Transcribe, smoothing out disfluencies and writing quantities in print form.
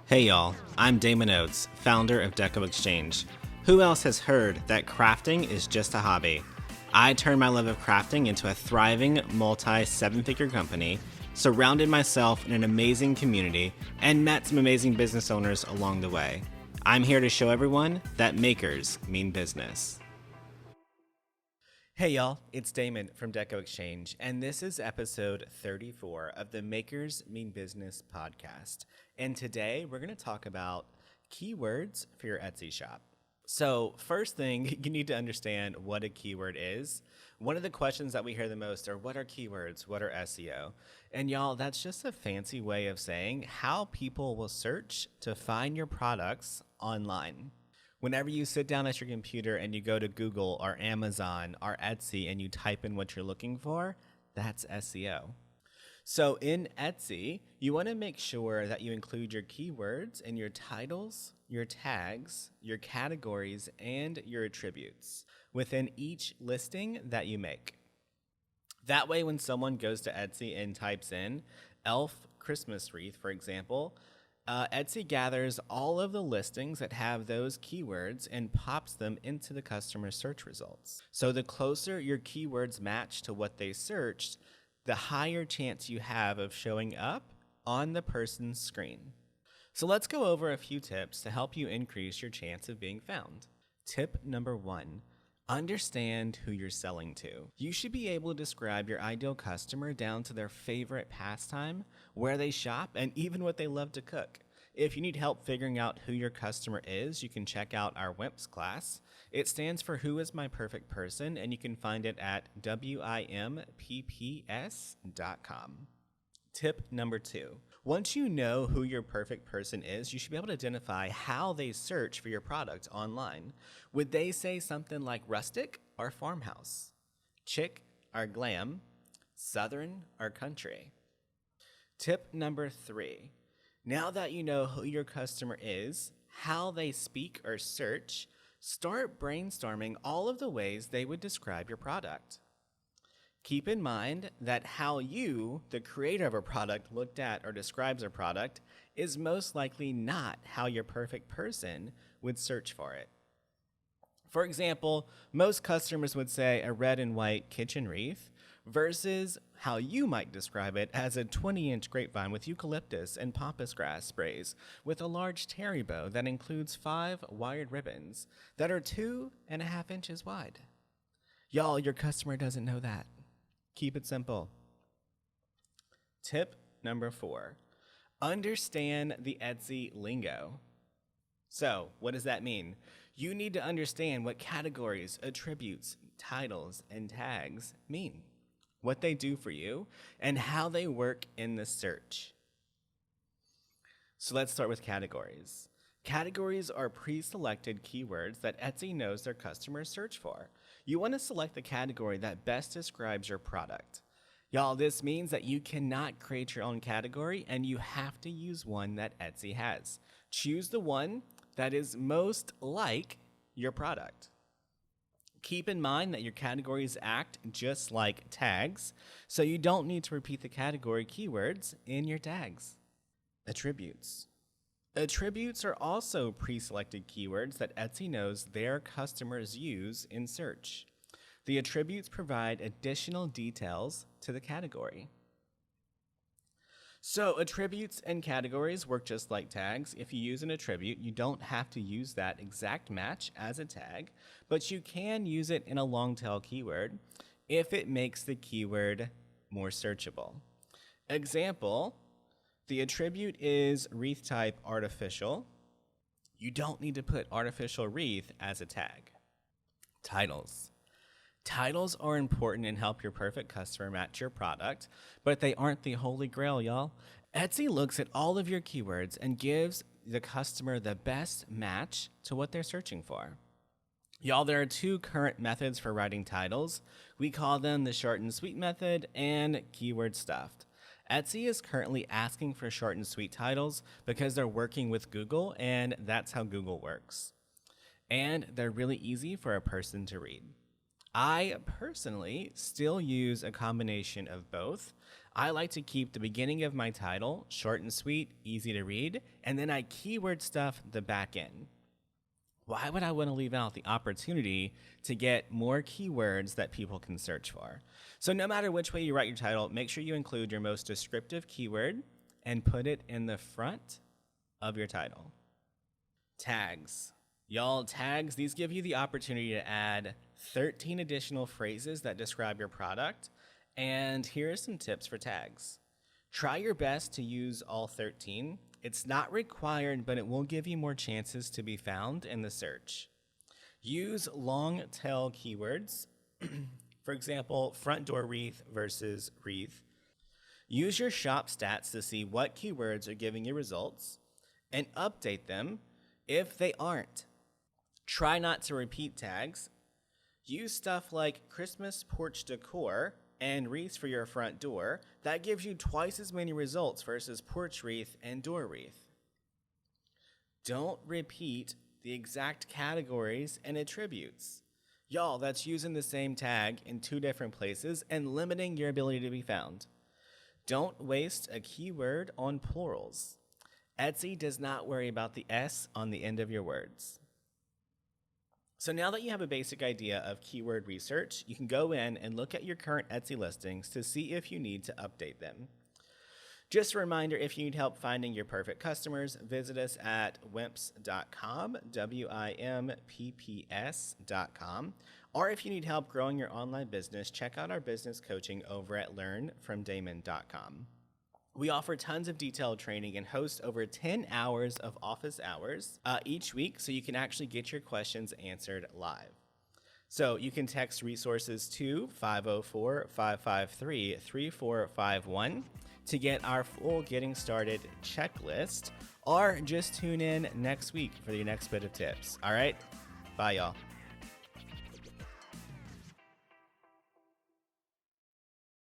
Hey y'all, I'm Damon Oates, founder of Deco Exchange. Who else has heard that crafting is just a hobby? I turned my love of crafting into a thriving multi-seven-figure company, surrounded myself in an amazing community, and met some amazing business owners along the way. I'm here to show everyone that makers mean business. Hey y'all, it's Damon from Deco Exchange, and this is episode 34 of the Makers Mean Business podcast. And today we're going to talk about keywords for your Etsy shop. So first thing, you need to understand what a keyword is. One of the questions that we hear the most are, what are keywords? What are SEO? And y'all, that's just a fancy way of saying how people will search to find your products online. Whenever you sit down at your computer and you go to Google or Amazon or Etsy and you type in what you're looking for, that's SEO. So in Etsy, you want to make sure that you include your keywords in your titles, your tags, your categories, and your attributes within each listing that you make. That way, when someone goes to Etsy and types in elf Christmas wreath, for example, Etsy gathers all of the listings that have those keywords and pops them into the customer search results. So the closer your keywords match to what they searched, the higher chance you have of showing up on the person's screen. So let's go over a few tips to help you increase your chance of being found. Tip number 1. Understand who you're selling to. You should be able to describe your ideal customer down to their favorite pastime, where they shop, and even what they love to cook. If you need help figuring out who your customer is, you can check out our WIMPs class. It stands for Who is My Perfect Person, and you can find it at WIMPPS.com. Tip number 2. Once you know who your perfect person is, you should be able to identify how they search for your product online. Would they say something like rustic or farmhouse, chic or glam, southern or country? Tip number 3. Now that you know who your customer is, how they speak or search, start brainstorming all of the ways they would describe your product. Keep in mind that how you, the creator of a product, looked at or describes a product is most likely not how your perfect person would search for it. For example, most customers would say a red and white kitchen wreath versus how you might describe it as a 20-inch grapevine with eucalyptus and pampas grass sprays with a large terry bow that includes 5 wired ribbons that are 2.5 inches wide. Y'all, your customer doesn't know that. Keep it simple. Tip number 4, understand the Etsy lingo. So, what does that mean? You need to understand what categories, attributes, titles, and tags mean, what they do for you, and how they work in the search. So let's start with categories. Categories are pre-selected keywords that Etsy knows their customers search for. You want to select the category that best describes your product. Y'all, this means that you cannot create your own category and you have to use one that Etsy has. Choose the one that is most like your product. Keep in mind that your categories act just like tags, so you don't need to repeat the category keywords in your tags. Attributes. Attributes are also pre-selected keywords that Etsy knows their customers use in search. The attributes provide additional details to the category. So attributes and categories work just like tags. If you use an attribute, you don't have to use that exact match as a tag, but you can use it in a long tail keyword if it makes the keyword more searchable. Example, the attribute is wreath type artificial. You don't need to put artificial wreath as a tag. Titles. Titles are important and help your perfect customer match your product, but they aren't the holy grail, y'all. Etsy looks at all of your keywords and gives the customer the best match to what they're searching for. Y'all, there are 2 current methods for writing titles. We call them the short and sweet method and keyword stuffed. Etsy is currently asking for short and sweet titles because they're working with Google, and that's how Google works. And they're really easy for a person to read. I personally still use a combination of both. I like to keep the beginning of my title short and sweet, easy to read, and then I keyword stuff the back end. Why would I want to leave out the opportunity to get more keywords that people can search for? So no matter which way you write your title, make sure you include your most descriptive keyword and put it in the front of your title. Tags. Y'all, tags, these give you the opportunity to add 13 additional phrases that describe your product. And here are some tips for tags. Try your best to use all 13. It's not required, but it will give you more chances to be found in the search. Use long tail keywords. For example, front door wreath versus wreath. Use your shop stats to see what keywords are giving you results and update them if they aren't. Try not to repeat tags. Use stuff like Christmas porch decor and wreaths for your front door. That gives you twice as many results versus porch wreath and door wreath. Don't repeat the exact categories and attributes. Y'all, that's using the same tag in 2 different places and limiting your ability to be found. Don't waste a keyword on plurals. Etsy does not worry about the S on the end of your words. So now that you have a basic idea of keyword research, you can go in and look at your current Etsy listings to see if you need to update them. Just a reminder, if you need help finding your perfect customers, visit us at wimps.com, WIMPPS.com. Or if you need help growing your online business, check out our business coaching over at learnfromdamon.com. We offer tons of detailed training and host over 10 hours of office hours each week, so you can actually get your questions answered live. So you can text resources to 504-553-3451 to get our full Getting Started checklist, or just tune in next week for the next bit of tips. All right? Bye, y'all.